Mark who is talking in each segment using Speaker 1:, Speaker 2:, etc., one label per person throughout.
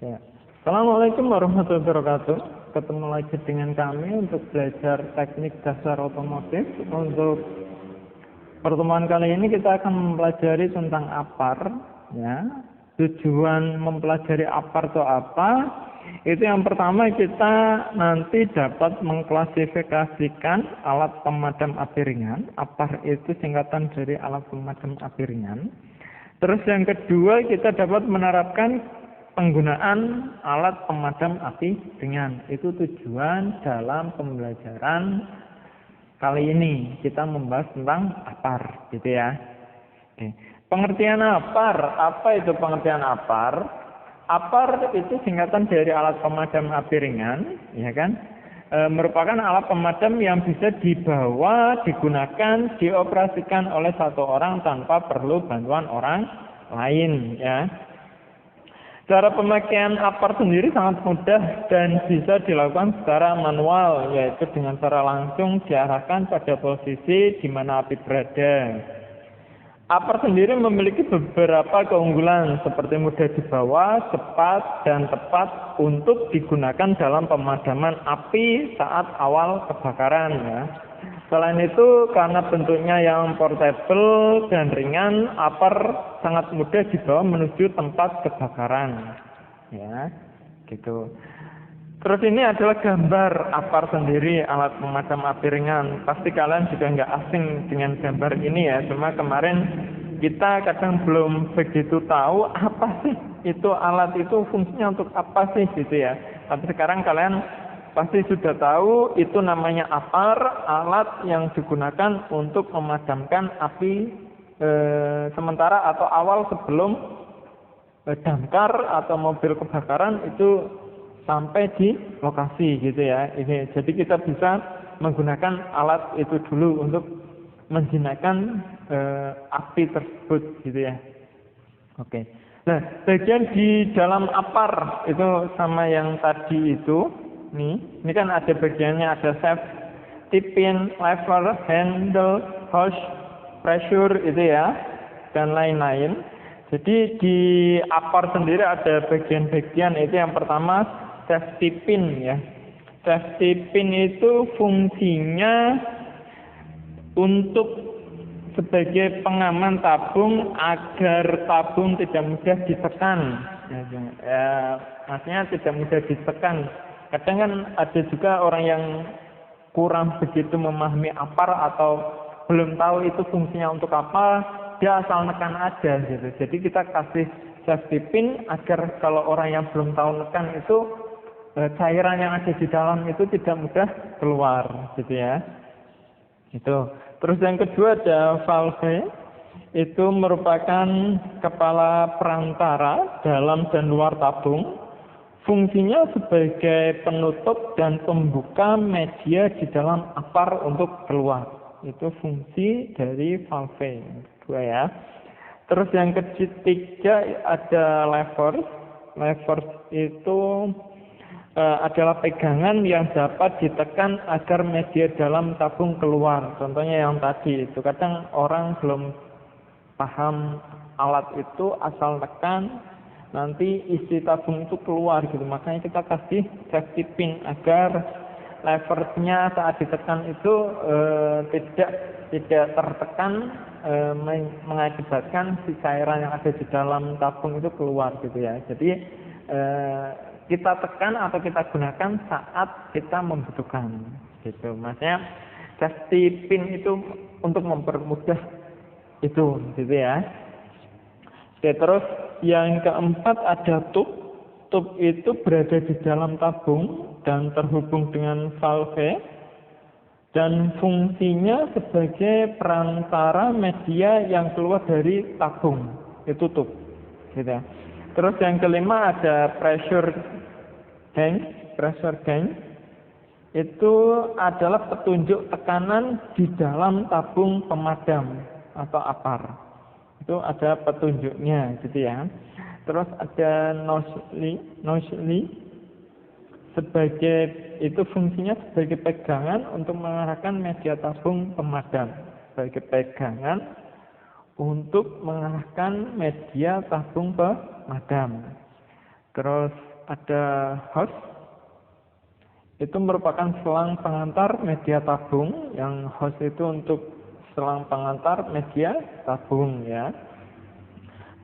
Speaker 1: Ya. Assalamualaikum warahmatullahi wabarakatuh. Ketemu lagi dengan kami untuk belajar teknik dasar otomotif. Untuk pertemuan kali ini kita akan mempelajari tentang APAR. Ya. Tujuan mempelajari APAR itu apa? Itu yang pertama, kita nanti dapat mengklasifikasikan alat pemadam api ringan. APAR itu singkatan dari alat pemadam api ringan. Terus yang kedua, kita dapat menerapkan penggunaan alat pemadam api ringan. Itu tujuan dalam pembelajaran kali ini. Kita membahas tentang APAR, gitu ya. Oke. Pengertian APAR, apa itu pengertian APAR? APAR itu singkatan dari alat pemadam api ringan, ya kan? Merupakan alat pemadam yang bisa dibawa, digunakan, dioperasikan oleh satu orang tanpa perlu bantuan orang lain, ya. Cara pemakaian APAR sendiri sangat mudah dan bisa dilakukan secara manual, yaitu dengan cara langsung diarahkan pada posisi di mana api berada. APAR sendiri memiliki beberapa keunggulan seperti mudah dibawa, cepat, dan tepat untuk digunakan dalam pemadaman api saat awal kebakaran. Ya. Selain itu, karena bentuknya yang portable dan ringan, APAR sangat mudah dibawa menuju tempat kebakaran. Ya, gitu. Terus ini adalah gambar APAR sendiri, alat pemadam api ringan. Pasti kalian juga nggak asing dengan gambar ini ya. Cuma kemarin kita kadang belum begitu tahu apa sih itu alat itu fungsinya untuk apa sih gitu ya. Tapi sekarang kalian pasti sudah tahu itu namanya APAR, alat yang digunakan untuk memadamkan api sementara atau awal sebelum damkar atau mobil kebakaran itu sampai di lokasi gitu ya. Jadi kita bisa menggunakan alat itu dulu untuk menjinakkan api tersebut gitu ya. Oke. Nah, bagian di dalam APAR itu sama yang tadi itu. Ini kan ada bagiannya, ada safety pin, lever, handle, hose, pressure itu ya, dan lain-lain. Jadi di APAR sendiri ada bagian-bagian. Itu yang pertama safety pin ya. Safety pin itu fungsinya untuk sebagai pengaman tabung agar tabung tidak mudah ditekan. Maksudnya tidak mudah ditekan. Kadang kan ada juga orang yang kurang begitu memahami APAR atau belum tahu itu fungsinya untuk apa, dia asal nekan aja gitu. Jadi kita kasih safety pin agar kalau orang yang belum tahu nekan itu cairan yang ada di dalam itu tidak mudah keluar gitu ya. Itu. Terus yang kedua ada valve. Itu merupakan kepala perantara dalam dan luar tabung. Fungsinya sebagai penutup dan pembuka media di dalam APAR untuk keluar. Itu fungsi dari valve. Kedua ya. Terus yang ketiga ada lever. Lever itu adalah pegangan yang dapat ditekan agar media dalam tabung keluar. Contohnya yang tadi itu. Kadang orang belum paham alat itu, asal tekan nanti isi tabung itu keluar gitu. Makanya kita kasih safety pin agar levernya saat ditekan itu tidak tertekan, mengakibatkan si cairan yang ada di dalam tabung itu keluar gitu ya. Jadi kita tekan atau kita gunakan saat kita membutuhkan gitu. Maksudnya safety pin itu untuk mempermudah itu gitu ya. Oke, terus yang keempat ada tub. Tub itu berada di dalam tabung dan terhubung dengan valve dan fungsinya sebagai perantara media yang keluar dari tabung. Itu tub. Gitu ya. Terus yang kelima ada pressure gauge. Pressure gauge itu adalah petunjuk tekanan di dalam tabung pemadam atau APAR. Itu ada petunjuknya gitu ya. Terus ada nozzle sebagai itu fungsinya sebagai pegangan untuk mengarahkan media tabung pemadam. Sebagai pegangan untuk mengarahkan media tabung pemadam. Terus ada hose. Itu merupakan selang pengantar media tabung, yang hose itu untuk selang pengantar media tabung ya.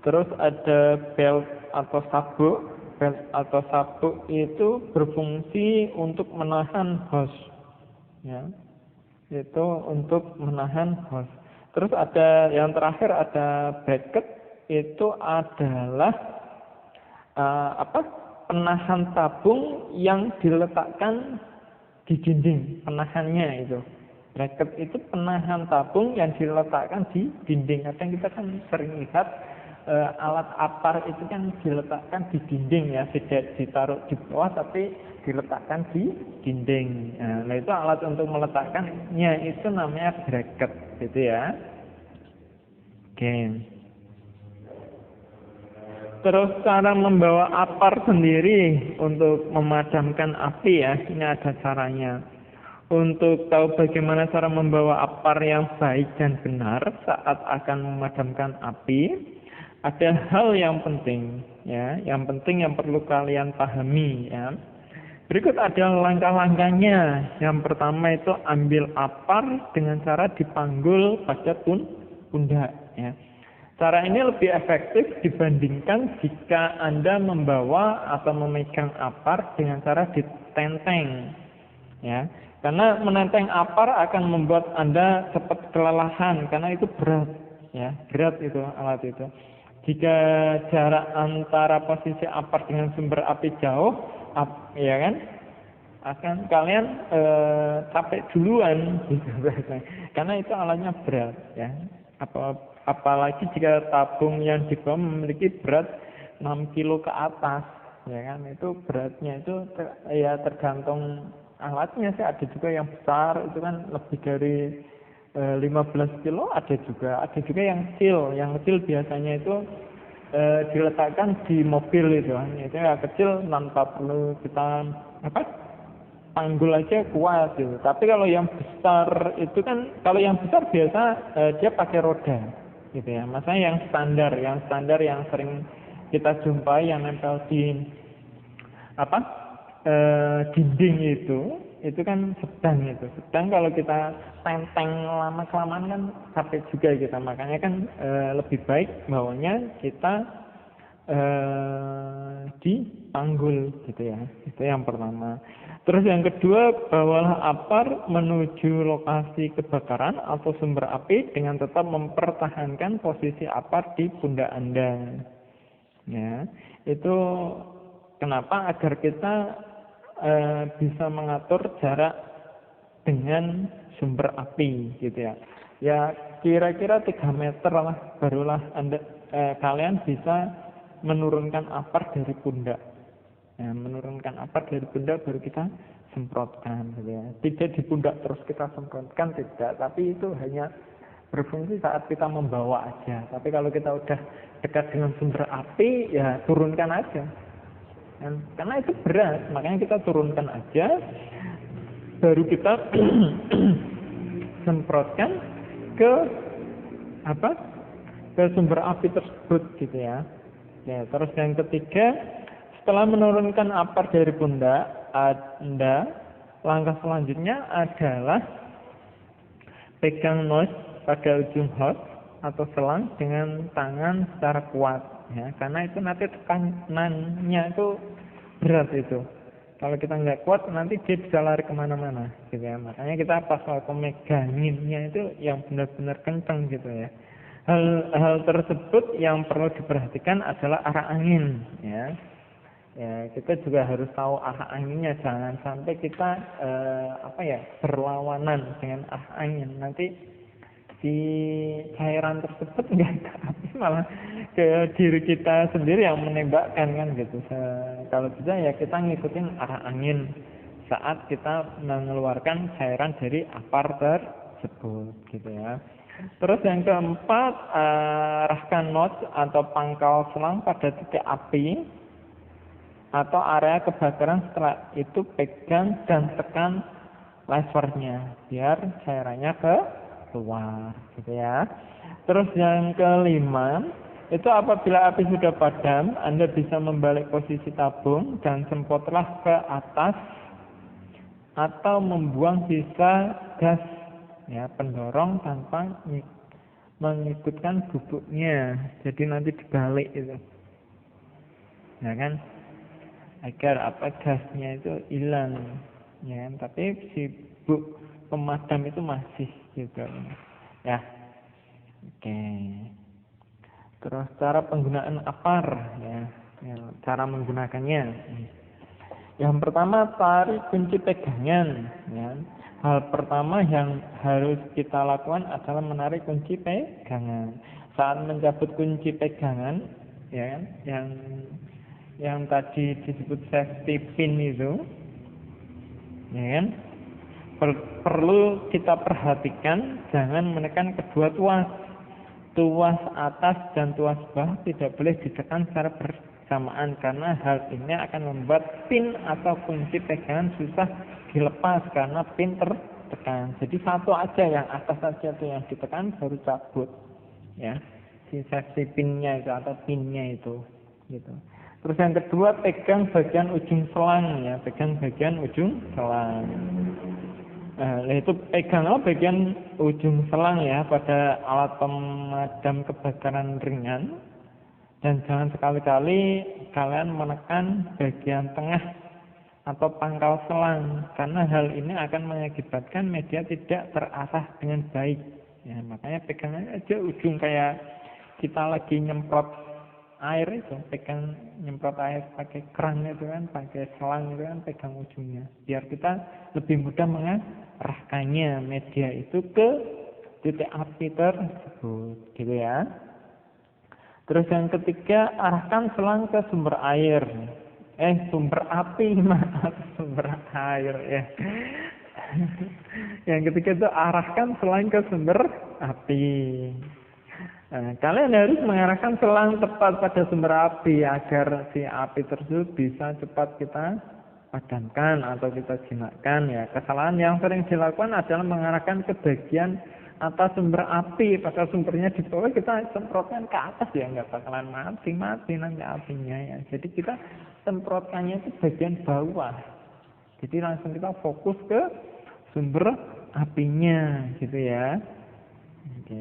Speaker 1: Terus ada belt atau sabuk. Belt atau sabuk itu berfungsi untuk menahan hose ya. Itu untuk menahan hose. Terus ada yang terakhir ada bracket, itu adalah penahan tabung yang diletakkan di dinding, penahannya itu. Bracket itu penahan tabung yang diletakkan di dinding. Kadang kita kan sering lihat alat apar itu kan diletakkan di dinding ya, tidak ditaruh di bawah tapi diletakkan di dinding. Nah itu alat untuk meletakkannya itu namanya bracket gitu ya. Oke. Terus cara membawa apar sendiri untuk memadamkan api ya, ini ada caranya. Untuk tahu bagaimana cara membawa apar yang baik dan benar saat akan memadamkan api, ada hal yang penting ya, yang penting yang perlu kalian pahami ya. Berikut ada langkah-langkahnya. Yang pertama itu ambil apar dengan cara dipanggul pada pundak ya. Cara ini lebih efektif dibandingkan jika Anda membawa atau memegang apar dengan cara ditenteng. Ya, karena menenteng apar akan membuat Anda cepat kelelahan karena itu berat, ya, berat itu alat itu. Jika jarak antara posisi apar dengan sumber api jauh, ya kan, akan kalian capek duluan, gitu, karena itu alatnya berat, ya. Apalagi jika tabung yang dibawa memiliki berat 6 kilo ke atas, ya kan, itu beratnya itu ya tergantung alatnya sih. Ada juga yang besar itu kan lebih dari 15 kilo, ada juga yang kecil biasanya itu diletakkan di mobil itu ya kecil tanpa perlu kita panggul aja kuat gitu. Tapi kalau yang besar itu kan, kalau yang besar biasa dia pakai roda gitu ya. Maksudnya yang standar yang sering kita jumpai yang nempel di dinding itu kan sedang kalau kita tenteng lama kelamaan kan capek juga kita. Makanya kan lebih baik bawanya kita dipanggul gitu ya. Itu yang pertama. Terus yang kedua, bawalah apar menuju lokasi kebakaran atau sumber api dengan tetap mempertahankan posisi apar di pundak Anda. Ya, itu kenapa? Agar kita bisa mengatur jarak dengan sumber api gitu ya. Ya kira-kira 3 meter lah barulah kalian bisa menurunkan apar dari pundak. Ya, menurunkan apar dari pundak baru kita semprotkan gitu ya. Tidak di pundak terus kita semprotkan, tidak, tapi itu hanya berfungsi saat kita membawa aja. Tapi kalau kita udah dekat dengan sumber api ya turunkan aja. Karena itu berat, makanya kita turunkan aja, baru kita semprotkan ke sumber api tersebut gitu ya. Ya, terus yang ketiga, setelah menurunkan apar dari pundak Anda, langkah selanjutnya adalah pegang nose pada ujung hose atau selang dengan tangan secara kuat ya, karena itu nanti tekanannya itu berat itu. Kalau kita nggak kuat nanti dia bisa lari kemana-mana gitu ya. Makanya kita pas waktu meganginnya itu yang benar-benar kencang gitu ya. Hal tersebut yang perlu diperhatikan adalah arah angin ya. Ya, kita juga harus tahu arah anginnya, jangan sampai kita berlawanan dengan arah angin. Nanti di cairan tersebut nggak ke api, malah ke diri kita sendiri yang menembakkan kan gitu. Kalau bisa ya kita ngikutin arah angin saat kita mengeluarkan cairan dari apar tersebut gitu ya. Terus yang keempat, arahkan notch atau pangkal selang pada titik api atau area kebakaran. Setelah itu pegang dan tekan levernya biar cairannya keluar gitu ya. Terus yang kelima, Itu apabila api sudah padam, Anda bisa membalik posisi tabung dan semprotlah ke atas atau membuang sisa gas ya pendorong tanpa mengikutkan bubuknya. Jadi nanti dibalik itu. Ya kan? Agar gasnya itu hilang. Ya, tapi si buk pemadam itu masih gitu. Ya. Oke. Terus cara penggunaan APAR ya, cara menggunakannya. Yang pertama tarik kunci pegangan ya. Hal pertama yang harus kita lakukan adalah menarik kunci pegangan. Saat mencabut kunci pegangan ya, yang tadi disebut safety pin itu ya kan? Perlu kita perhatikan jangan menekan kedua tuas atas dan tuas bawah tidak boleh ditekan secara bersamaan karena hal ini akan membuat pin atau kunci pegangan susah dilepas karena pin tertekan. Jadi satu aja yang atas saja itu yang ditekan baru cabut ya. Si safety pinnya itu atau pinnya itu gitu. Terus yang kedua pegang bagian ujung selang ya, pegang bagian ujung selang. Nah, itu pegang bagian ujung selang ya pada alat pemadam kebakaran ringan dan jangan sekali-kali kalian menekan bagian tengah atau pangkal selang karena hal ini akan mengakibatkan media tidak terarah dengan baik ya, makanya pegangan aja ujung kayak kita lagi nyemprot air itu, pegang nyemprot air pakai keran itu kan, pakai selang itu kan, pegang ujungnya biar kita lebih mudah mengarahkannya media itu ke titik api tersebut gitu ya. Terus yang ketiga, arahkan selang ke sumber air. Sumber api, maaf, sumber air ya. Yang ketiga itu arahkan selang ke sumber api. Nah, kalian harus mengarahkan selang tepat pada sumber api agar si api tersebut bisa cepat kita padamkan atau kita jinakkan ya. Kesalahan yang sering dilakukan adalah mengarahkan ke bagian atas sumber api, padahal sumbernya di bawah kita semprotkan ke atas ya, nggak bakalan mati nanti apinya ya. Jadi kita semprotkannya itu bagian bawah. Jadi langsung kita fokus ke sumber apinya gitu ya. Oke.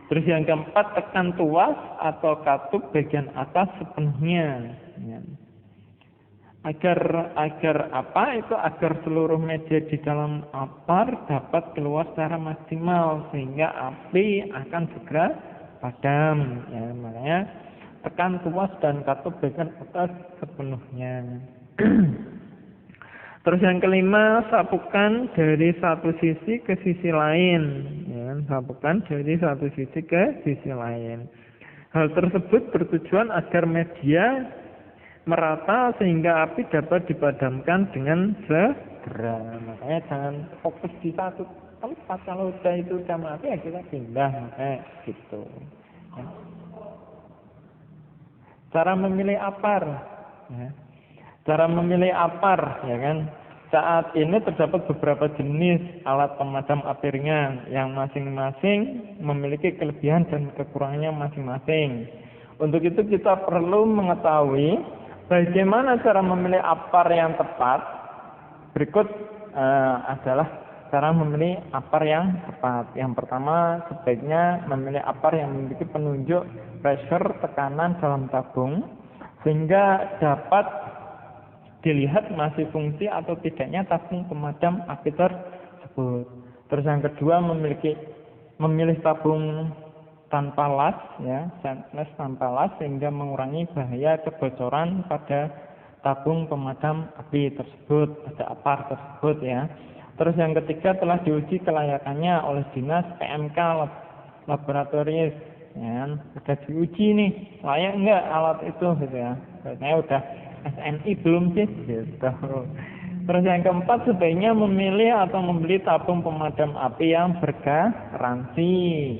Speaker 1: Terus yang keempat, tekan tuas atau katup bagian atas sepenuhnya. Ya. Agar apa? Itu agar seluruh media di dalam APAR dapat keluar secara maksimal sehingga api akan segera padam. Ya, makanya tekan tuas dan katup bagian atas sepenuhnya. Terus yang kelima, sapukan dari satu sisi ke sisi lain. Ya, sapukan dari satu sisi ke sisi lain. Hal tersebut bertujuan agar media merata sehingga api dapat dipadamkan dengan segera. Makanya jangan fokus di satu tempat. Kalau itu udah mati ya kita pindah. Makanya gitu. Ya. Cara memilih APAR. Ya. Cara memilih APAR, ya kan? Saat ini terdapat beberapa jenis alat pemadam api ringan yang masing-masing memiliki kelebihan dan kekurangannya masing-masing. Untuk itu kita perlu mengetahui bagaimana cara memilih APAR yang tepat. Berikut adalah cara memilih APAR yang tepat. Yang pertama, sebaiknya memilih APAR yang memiliki penunjuk pressure tekanan dalam tabung sehingga dapat dilihat masih fungsi atau tidaknya tabung pemadam api tersebut. Terus yang kedua, memilih tabung tanpa las ya, stainless tanpa las sehingga mengurangi bahaya kebocoran pada tabung pemadam api tersebut, pada APAR tersebut ya. Terus yang ketiga, telah diuji kelayakannya oleh dinas PMK laboratoris ya, sudah diuji nih layak enggak alat itu gitu ya. Kayaknya udah SNI belum sih gitu. Terus yang keempat, sebaiknya memilih atau membeli tabung pemadam api yang bergaransi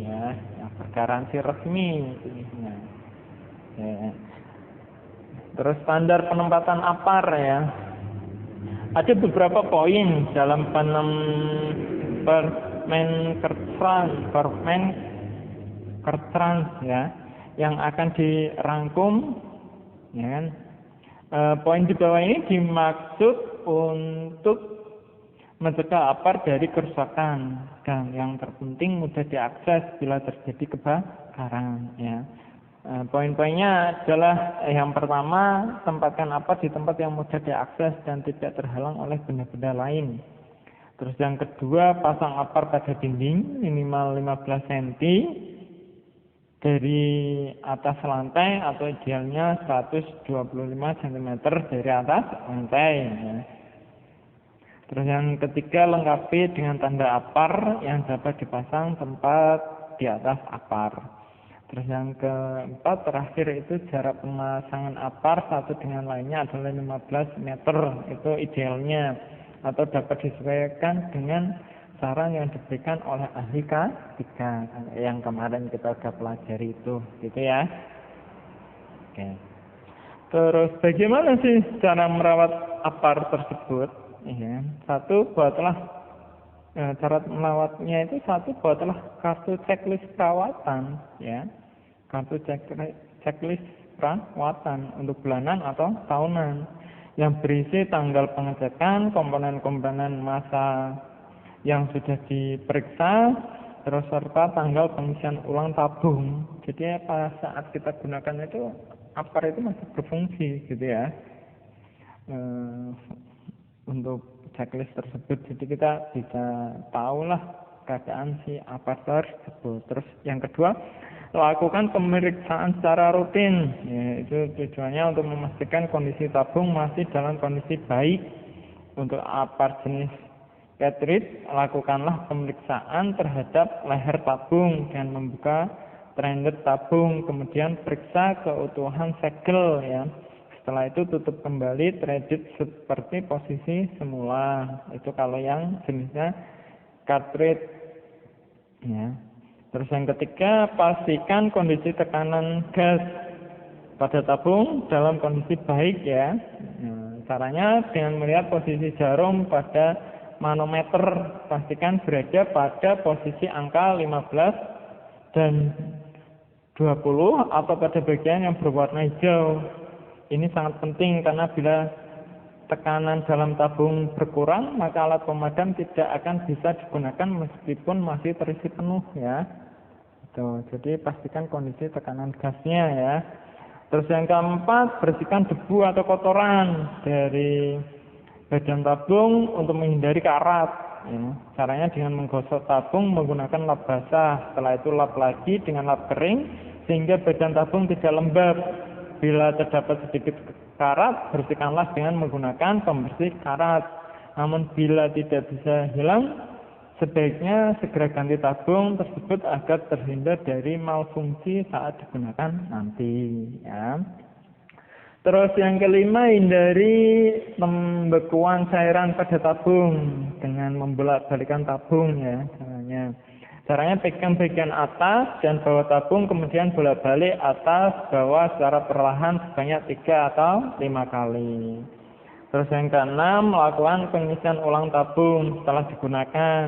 Speaker 1: ya, yang bergaransi resmi ya. Ya. Terus standar penempatan APAR ya. Ada beberapa kertrans ya, yang akan dirangkum, ya kan. Poin di bawah ini dimaksud untuk mencegah APAR dari kerusakan, dan yang terpenting mudah diakses bila terjadi kebakaran ya. Poin-poinnya adalah yang pertama, tempatkan APAR di tempat yang mudah diakses dan tidak terhalang oleh benda-benda lain. Terus yang kedua, pasang APAR pada dinding minimal 15 cm dari atas lantai atau idealnya 125 cm dari atas lantai ya. Terus yang ketiga, lengkapi dengan tanda APAR yang dapat dipasang tempat di atas APAR. Terus yang keempat, terakhir itu jarak pemasangan APAR satu dengan lainnya adalah 15 meter, itu idealnya, atau dapat disesuaikan dengan saran yang diberikan oleh ahli K3 yang kemarin kita sudah pelajari itu, gitu ya. Oke. Terus bagaimana sih cara merawat APAR tersebut? Ya, cara merawatnya itu buatlah kartu checklist perawatan, ya, kartu checklist perawatan untuk bulanan atau tahunan yang berisi tanggal pengecekan, komponen-komponen massa yang sudah diperiksa, terus serta tanggal pengisian ulang tabung. Jadi pada saat kita gunakan itu APAR itu masih berfungsi, gitu ya, untuk checklist tersebut. Jadi kita bisa tahulah keadaan si APAR tersebut. Terus yang kedua, lakukan pemeriksaan secara rutin, yaitu tujuannya untuk memastikan kondisi tabung masih dalam kondisi baik. Untuk APAR jenis cartridge, lakukanlah pemeriksaan terhadap leher tabung dan membuka trender tabung, kemudian periksa keutuhan segel ya. Setelah itu tutup kembali threaded seperti posisi semula. Itu kalau yang jenisnya cartridge ya. Terus yang ketiga, pastikan kondisi tekanan gas pada tabung dalam kondisi baik ya. Nah, caranya dengan melihat posisi jarum pada manometer, pastikan berada pada posisi angka 15 dan 20 atau pada bagian yang berwarna hijau. Ini sangat penting karena bila tekanan dalam tabung berkurang, maka alat pemadam tidak akan bisa digunakan meskipun masih terisi penuh ya. Tuh, jadi pastikan kondisi tekanan gasnya ya. Terus yang keempat, bersihkan debu atau kotoran dari badan tabung untuk menghindari karat. Ya. Caranya dengan menggosok tabung menggunakan lap basah, setelah itu lap lagi dengan lap kering sehingga badan tabung tidak lembab. Bila terdapat sedikit karat, bersihkanlah dengan menggunakan pembersih karat. Namun bila tidak bisa hilang, sebaiknya segera ganti tabung tersebut agar terhindar dari malfungsi saat digunakan nanti. Ya. Terus yang kelima, hindari pembekuan cairan pada tabung dengan membolak-balikan tabung ya. Caranya pegang bagian atas dan bawah tabung, kemudian bolak-balik atas bawah secara perlahan sebanyak 3 atau 5 kali. Terus yang keenam, melakukan pengisian ulang tabung setelah digunakan.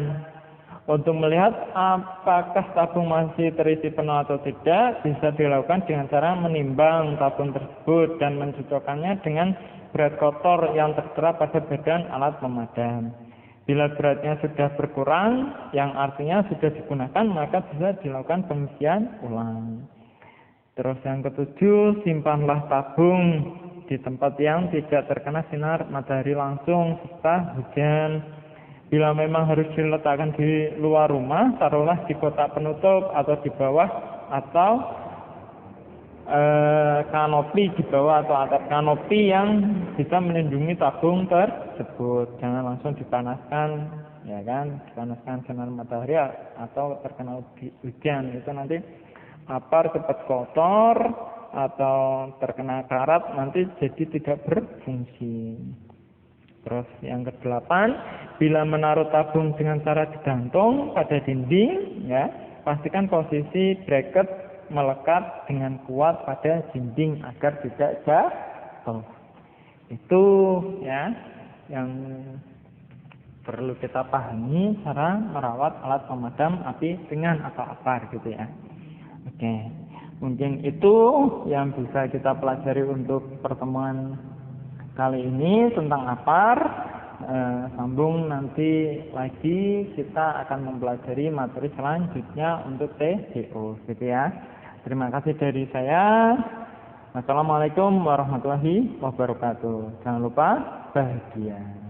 Speaker 1: Untuk melihat apakah tabung masih terisi penuh atau tidak, bisa dilakukan dengan cara menimbang tabung tersebut dan mencocokkannya dengan berat kotor yang tertera pada badan alat pemadam. Bila beratnya sudah berkurang, yang artinya sudah digunakan, maka bisa dilakukan pengisian ulang. Terus yang ketujuh, simpanlah tabung di tempat yang tidak terkena sinar matahari langsung serta hujan. Bila memang harus diletakkan di luar rumah, taruhlah di kotak penutup atau di bawah atau kanopi di bawah atau atap kanopi yang bisa melindungi tabung tersebut. Jangan langsung dipanaskan, ya kan? Dipanaskan sinar matahari atau terkena hujan, itu nanti APAR cepat kotor atau terkena karat, nanti jadi tidak berfungsi. Terus yang kedelapan, bila menaruh tabung dengan cara digantung pada dinding, ya pastikan posisi bracket melekat dengan kuat pada dinding agar tidak jatuh. Itu ya yang perlu kita pahami cara merawat alat pemadam api ringan atau APAR gitu ya. Oke, mungkin itu yang bisa kita pelajari untuk pertemuan kali ini tentang APAR. Sambung nanti lagi kita akan mempelajari materi selanjutnya untuk TDO, gitu ya. Terima kasih dari saya. Wassalamualaikum warahmatullahi wabarakatuh. Jangan lupa bahagia.